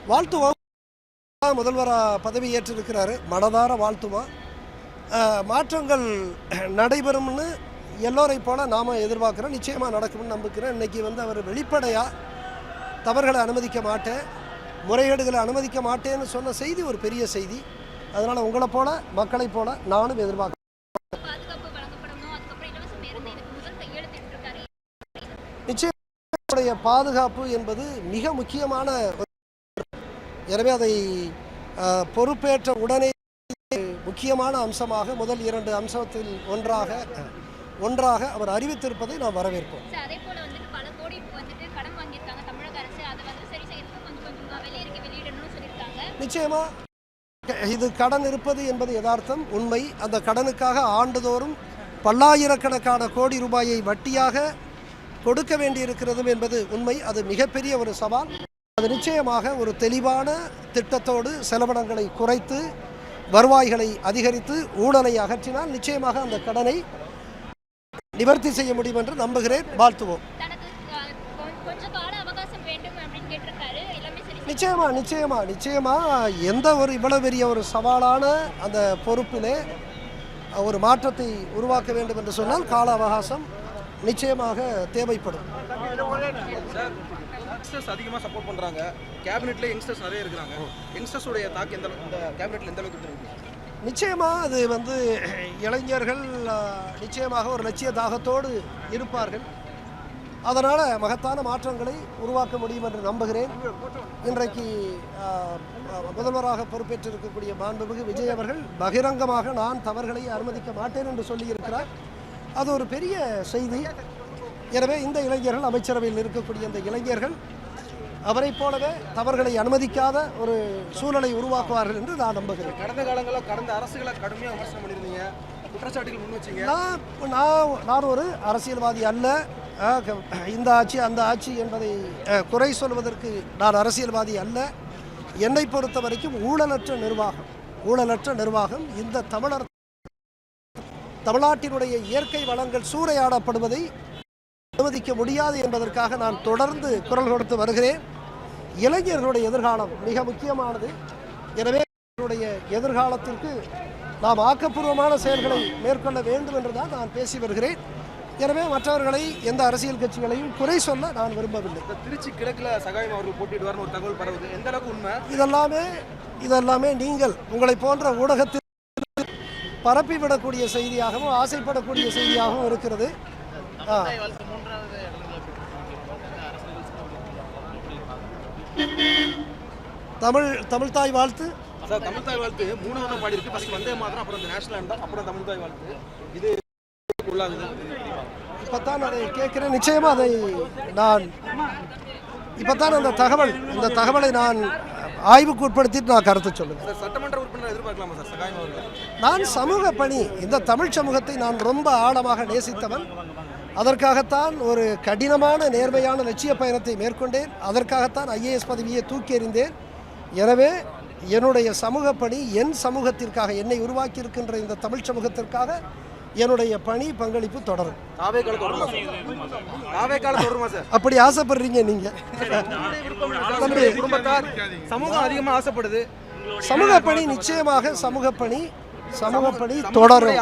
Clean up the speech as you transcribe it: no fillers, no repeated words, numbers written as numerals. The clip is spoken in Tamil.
வாழ்த்துவோம். முதல்வராக பதவி ஏற்றிருக்கிறாரு, மனதார வாழ்த்துவோம். மாற்றங்கள் நடைபெறும்னு எல்லோரை போல நாம் எதிர்பார்க்குறோம். நிச்சயமாக நடக்கும்னு நம்புகிறேன். இன்றைக்கி அவர் வெளிப்படையாக தவறுகளை அனுமதிக்க மாட்டேன், முறைகேடுகளை அனுமதிக்க மாட்டேன்னு சொன்ன செய்தி ஒரு பெரிய செய்தி. அதனால் உங்களை போல மக்களை போல நானும் எதிர்பார்க்குறேன். நிச்சயமாக பாதுகாப்பு என்பது மிக முக்கியமான, எனவே அதை பொறுப்பேற்ற உடனே முக்கியமான அம்சமாக முதல் 2 அம்சத்தில் ஒன்றாக அவர் அறிவித்திருப்பதை நாம் வரவேற்போம். நிச்சயமா இது கடன் இருப்பது என்பது யதார்த்தம், உண்மை. அந்த கடனுக்காக ஆண்டுதோறும் பல்லாயிரக்கணக்கான கோடி ரூபாயை வட்டியாக கொடுக்க வேண்டியிருக்கிறது என்பது உண்மை. அது மிகப்பெரிய ஒரு சவால். அது நிச்சயமாக ஒரு தெளிவான திட்டத்தோடு செலவினங்களை குறைத்து வருவாய்களை அதிகரித்து ஊழலை அகற்றினால் நிச்சயமாக அந்த கடனை நிவர்த்தி செய்ய முடியும் என்று நம்புகிறேன். வாழ்த்துவோம். நிச்சயமா எந்த ஒரு இவ்வளவு பெரிய ஒரு சவாலான அந்த பொறுப்பிலே ஒரு மாற்றத்தை உருவாக்க வேண்டும் என்று சொன்னால் கால அவகாசம் நிச்சயமாக தேவைப்படும். யங்ஸ்டர்ஸ் அதிகமாக சப்போர்ட் பண்ணுறாங்க, கேபினெட்ல யங்ஸ்டர்ஸ் நிறைய இருக்கிறாங்க. யங்ஸ்டர்ஸுடைய தாக்கம் இந்த கேபினெட்ல எந்த அளவுக்கு இருக்கு? நிச்சயமாக அது இளைஞர்கள் நிச்சயமாக ஒரு லட்சிய தாகத்தோடு இருப்பார்கள். அதனால் மகத்தான மாற்றங்களை உருவாக்க முடியும் என்று நம்புகிறேன். இன்றைக்கு முதல்வராக பொறுப்பேற்றிருக்கக்கூடிய மாண்புமிகு விஜய் அவர்கள் பகிரங்கமாக நான் தவறுகளை அனுமதிக்க மாட்டேன் என்று சொல்லியிருக்கிறார். அது ஒரு பெரிய செய்தி. எனவே இந்த இளைஞர்கள், அமைச்சரவையில் இருக்கக்கூடிய இந்த இளைஞர்கள் அவரை போலவே தவறுகளை அனுமதிக்காத ஒரு சூழலை உருவாக்குவார்கள் என்று நான் நம்புகிறேன். கடந்த காலங்களில் கடந்த அரசுகளை கடுமையாக விமர்சனம் பண்ணியிருந்தீங்க, குற்றச்சாட்டுகள் முன் வச்சிங்க. நான் ஒரு அரசியல்வாதி அல்ல. இந்த ஆட்சி அந்த ஆட்சி என்பதை குறை சொல்வதற்கு நான் அரசியல்வாதி அல்ல. என்னை பொறுத்த வரைக்கும் ஊழலற்ற நிர்வாகம் இந்த தமிழ்நாட்டினுடைய இயற்கை வளங்கள் சூறையாடப்படுவதை அனுமதிக்க முடியாது என்பதற்காக நான் தொடர்ந்து குரல் கொடுத்து வருகிறேன். இளைஞர்களுடைய எதிர்காலம் மிக முக்கியமானது. எனவே எதிர்காலத்திற்கு நாம் ஆக்கப்பூர்வமான செயல்களை மேற்கொள்ள வேண்டும் என்று தான் நான் பேசி வருகிறேன். எனவே மற்றவர்களை, எந்த அரசியல் கட்சிகளையும் குறை சொல்ல நான் விரும்பவில்லை. திருச்சி கிழக்கில் சகாயம் அவர்கள் போட்டியிடுவார்னு ஒரு தகவல் பரவுது, எந்த அளவுக்கு உண்மை? இதெல்லாமே நீங்கள் உங்களை போன்ற ஊடகத்தில் பரப்பிவிடக்கூடிய செய்தியாகவும் ஆசைப்படக்கூடிய செய்தியாகவும் இருக்கிறது. தமிழ் தாய் வாழ்த்து சார், தமிழ் தாய் வாழ்த்து 3வது பாடி இருக்கு. ஃபர்ஸ்ட் வந்தே மாத்திரம், அப்புறம் நேஷனல் ஆண்டம், அப்புறம் தமிழ் தாய் வாழ்த்து. இது உள்ளாகுது. இப்போத்தான் அதை கேட்கிறேன். நிச்சயமாக அதை நான் இப்போத்தான் இந்த தகவலை நான் ஆய்வுக்கு உட்படுத்திட்டு நான் கருத்து சொல்லுவேன். சட்டமன்ற உறுப்பினர் எதிர்பார்க்கலாமா சார் சகாயம் அவர்கள்? நான் சமூக பணி, இந்த தமிழ் சமூகத்தை நான் ரொம்ப ஆழமாக நேசித்தவன். அதற்காகத்தான் ஒரு கடினமான நேர்மையான லட்சிய பயணத்தை மேற்கொண்டேன். அதற்காகத்தான் IAS பதவியை தூக்கி எறிந்தேன். எனவே என்னுடைய சமூக பணி, என் சமூகத்திற்காக, என்னை உருவாக்கி இருக்கின்ற இந்த தமிழ் சமூகத்திற்காக என்னுடைய பணி பங்களிப்பு தொடரும். அப்படி ஆசைப்படுறீங்க நீங்க? குடும்பத்தார் சமூகம் அதிகமாக ஆசைப்படுது. சமூக பணி நிச்சயமாக சமூக பணி தொடரும்.